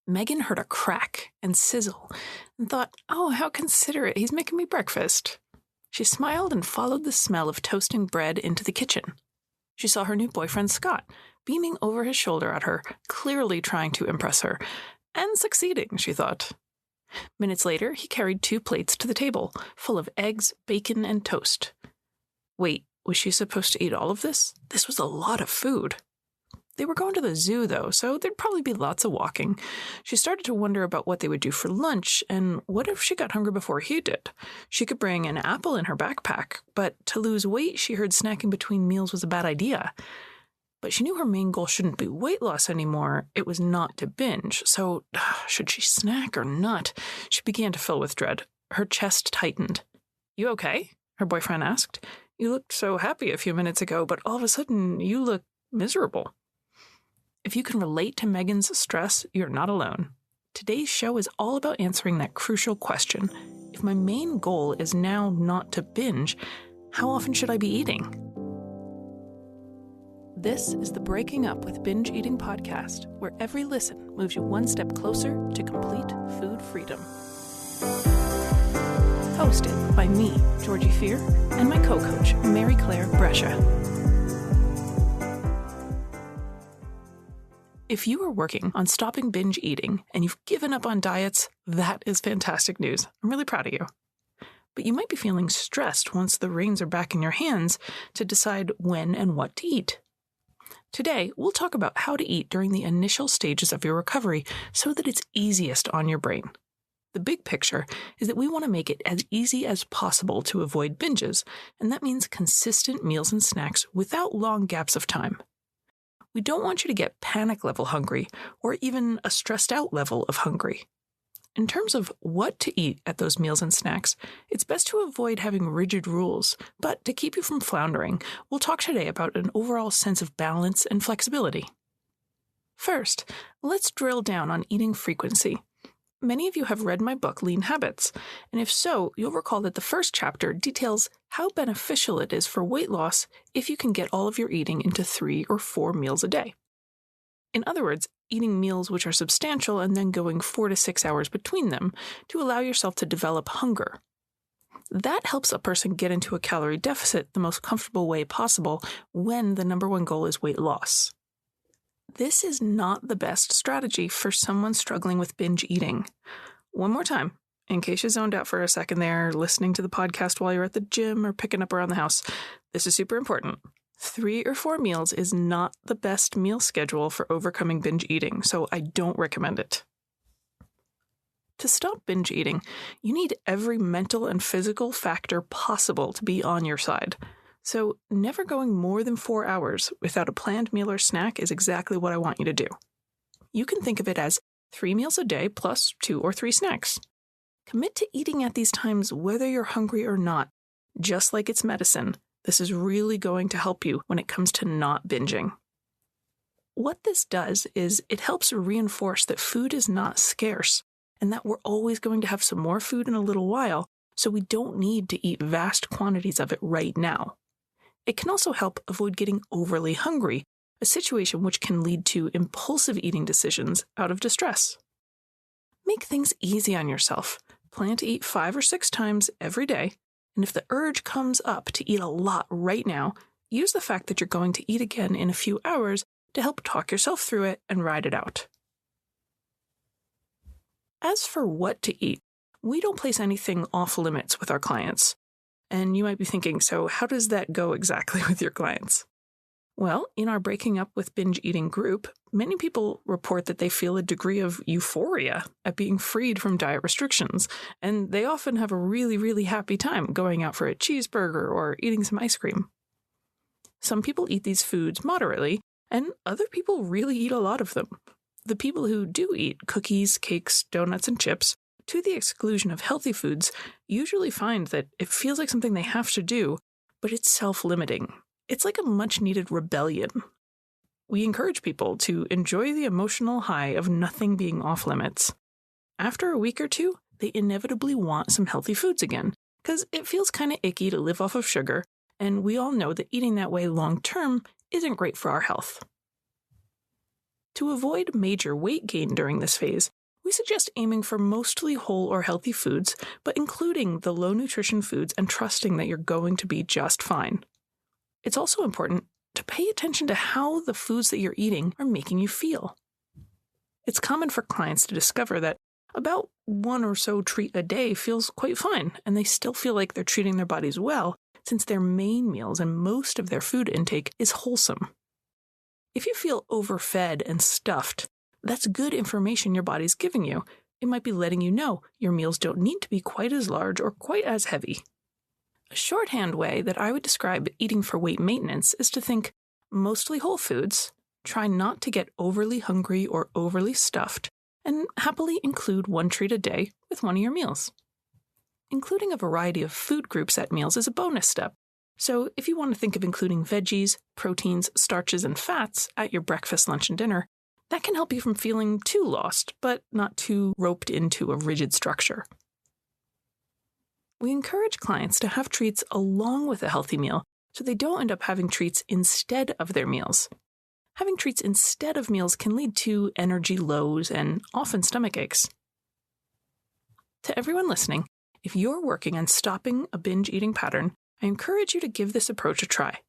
Megan heard a crack and sizzle and thought, "Oh, how considerate, he's making me breakfast." She smiled and followed the smell of toasting bread into the kitchen. She saw her new boyfriend, Scott, beaming over his shoulder at her, clearly trying to impress her. And succeeding, she thought. Minutes later, he carried 2 plates to the table, full of eggs, bacon, and toast. Wait, was she supposed to eat all of this? This was a lot of food. They were going to the zoo, though, so there'd probably be lots of walking. She started to wonder about what they would do for lunch, and what if she got hungry before he did? She could bring an apple in her backpack, but to lose weight, she heard snacking between meals was a bad idea. But she knew her main goal shouldn't be weight loss anymore. It was not to binge. So, should she snack or not? She began to fill with dread. Her chest tightened. "You okay?" her boyfriend asked. "You looked so happy a few minutes ago, but all of a sudden you look miserable." If you can relate to Megan's stress, you're not alone. Today's show is all about answering that crucial question. If my main goal is now not to binge, how often should I be eating? This is the Breaking Up with Binge Eating podcast, where every listen moves you one step closer to complete food freedom. Hosted by me, Georgie Fear, and my co-coach, Mary Claire Brescia. If you are working on stopping binge eating and you've given up on diets, that is fantastic news. I'm really proud of you. But you might be feeling stressed once the reins are back in your hands to decide when and what to eat. Today, we'll talk about how to eat during the initial stages of your recovery so that it's easiest on your brain. The big picture is that we want to make it as easy as possible to avoid binges, and that means consistent meals and snacks without long gaps of time. We don't want you to get panic level hungry or even a stressed out level of hungry. In terms of what to eat at those meals and snacks, it's best to avoid having rigid rules, but to keep you from floundering, we'll talk today about an overall sense of balance and flexibility. First, let's drill down on eating frequency. Many of you have read my book, Lean Habits, and if so, you'll recall that the first chapter details how beneficial it is for weight loss if you can get all of your eating into 3 or 4 meals a day. In other words, eating meals which are substantial and then going 4 to 6 hours between them to allow yourself to develop hunger. That helps a person get into a calorie deficit the most comfortable way possible when the number one goal is weight loss. This is not the best strategy for someone struggling with binge eating. One more time, in case you zoned out for a second there, listening to the podcast while you're at the gym or picking up around the house, this is super important. 3 or 4 meals is not the best meal schedule for overcoming binge eating, so I don't recommend it. To stop binge eating, you need every mental and physical factor possible to be on your side. So never going more than 4 hours without a planned meal or snack is exactly what I want you to do. You can think of it as 3 meals a day plus 2 or 3 snacks. Commit to eating at these times whether you're hungry or not. Just like it's medicine, this is really going to help you when it comes to not binging. What this does is it helps reinforce that food is not scarce and that we're always going to have some more food in a little while, so we don't need to eat vast quantities of it right now. It can also help avoid getting overly hungry, a situation which can lead to impulsive eating decisions out of distress. Make things easy on yourself. Plan to eat 5 or 6 times every day, and if the urge comes up to eat a lot right now, use the fact that you're going to eat again in a few hours to help talk yourself through it and ride it out. As for what to eat, we don't place anything off limits with our clients. And you might be thinking, so how does that go exactly with your clients? Well, in our Breaking Up with Binge Eating group, many people report that they feel a degree of euphoria at being freed from diet restrictions, and they often have a really, really happy time going out for a cheeseburger or eating some ice cream. Some people eat these foods moderately, and other people really eat a lot of them. The people who do eat cookies, cakes, donuts, and chips, to the exclusion of healthy foods, usually find that it feels like something they have to do, but it's self-limiting. It's like a much-needed rebellion. We encourage people to enjoy the emotional high of nothing being off-limits. After a week or 2, they inevitably want some healthy foods again, because it feels kind of icky to live off of sugar, and we all know that eating that way long-term isn't great for our health. To avoid major weight gain during this phase, We suggest aiming for mostly whole or healthy foods, but including the low-nutrition foods and trusting that you're going to be just fine. It's also important to pay attention to how the foods that you're eating are making you feel. It's common for clients to discover that about one or so treat a day feels quite fine, and they still feel like they're treating their bodies well since their main meals and most of their food intake is wholesome. If you feel overfed and stuffed, that's good information your body's giving you. It might be letting you know your meals don't need to be quite as large or quite as heavy. A shorthand way that I would describe eating for weight maintenance is to think mostly whole foods, try not to get overly hungry or overly stuffed, and happily include one treat a day with one of your meals. Including a variety of food groups at meals is a bonus step. So if you want to think of including veggies, proteins, starches, and fats at your breakfast, lunch, and dinner, that can help you from feeling too lost, but not too roped into a rigid structure. We encourage clients to have treats along with a healthy meal so they don't end up having treats instead of their meals. Having treats instead of meals can lead to energy lows and often stomach aches. To everyone listening, if you're working on stopping a binge eating pattern, I encourage you to give this approach a try.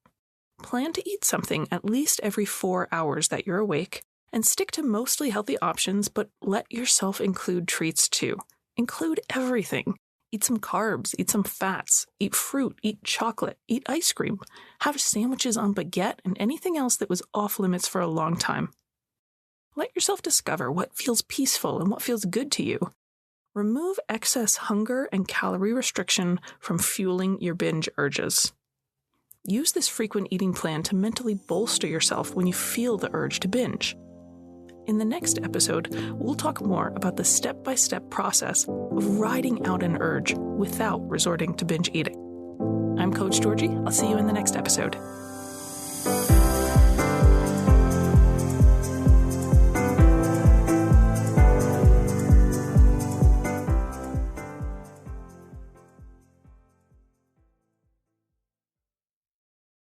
Plan to eat something at least every 4 hours that you're awake, and stick to mostly healthy options, but let yourself include treats too. Include everything. Eat some carbs, eat some fats, eat fruit, eat chocolate, eat ice cream, have sandwiches on baguette, and anything else that was off limits for a long time. Let yourself discover what feels peaceful and what feels good to you. Remove excess hunger and calorie restriction from fueling your binge urges. Use this frequent eating plan to mentally bolster yourself when you feel the urge to binge. In the next episode, we'll talk more about the step-by-step process of riding out an urge without resorting to binge eating. I'm Coach Georgie. I'll see you in the next episode.